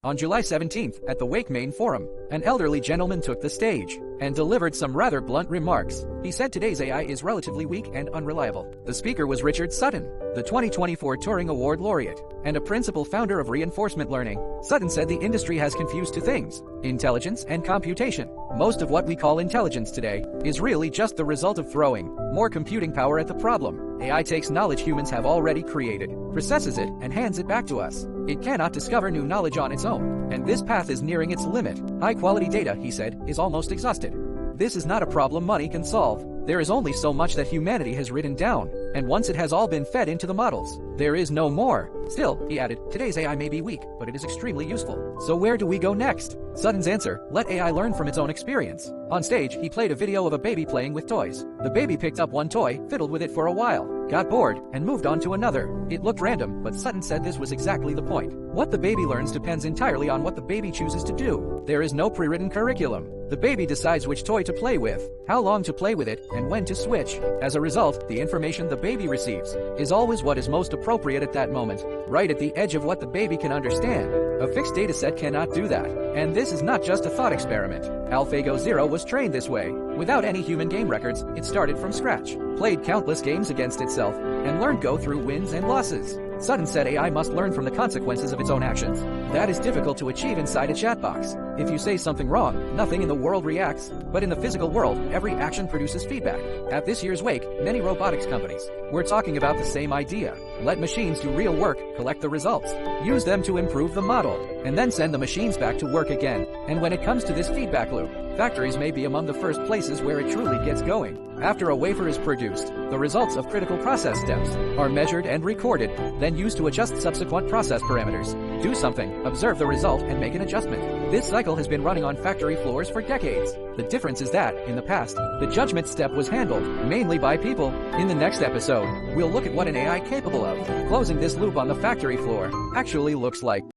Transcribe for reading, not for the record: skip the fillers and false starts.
On July 17th, at the WAIC main forum, an elderly gentleman took the stage and delivered some rather blunt remarks. He said today's AI is relatively weak and unreliable. The speaker was Richard Sutton, the 2024 Turing Award laureate, and a principal founder of reinforcement learning. Sutton said the industry has confused two things: intelligence and computation. Most of what we call intelligence today is really just the result of throwing more computing power at the problem. AI takes knowledge humans have already created, processes it, and hands it back to us. It cannot discover new knowledge on its own, and this path is nearing its limit. High-quality data, he said, is almost exhausted. This is not a problem money can solve. There is only so much that humanity has written down, and once it has all been fed into the models, there is no more. Still, he added, today's AI may be weak, but it is extremely useful. So where do we go next? Sutton's answer: let AI learn from its own experience. On stage, he played a video of a baby playing with toys. The baby picked up one toy, fiddled with it for a while, got bored, and moved on to another. It looked random, but Sutton said this was exactly the point. What the baby learns depends entirely on what the baby chooses to do. There is no pre-written curriculum. The baby decides which toy to play with, how long to play with it, and when to switch. As a result, the information the baby receives is always what is most appropriate at that moment, right at the edge of what the baby can understand. A fixed dataset cannot do that. And this is not just a thought experiment. AlphaGo Zero was trained this way. Without any human game records, it started from scratch, played countless games against itself, and learned Go through wins and losses. Sutton said AI must learn from the consequences of its own actions. That is difficult to achieve inside a chat box. If you say something wrong, nothing in the world reacts, but in the physical world, every action produces feedback. At this year's WAIC, many robotics companies were talking about the same idea. Let machines do real work, collect the results, use them to improve the model, and then send the machines back to work again. And when it comes to this feedback loop, factories may be among the first places where it truly gets going. After a wafer is produced, the results of critical process steps are measured and recorded, then used to adjust subsequent process parameters. Do something, observe the result, and make an adjustment. This cycle has been running on factory floors for decades. The difference is that, in the past, the judgment step was handled mainly by people. In the next episode, we'll look at what an AI capable of closing this loop on the factory floor actually looks like.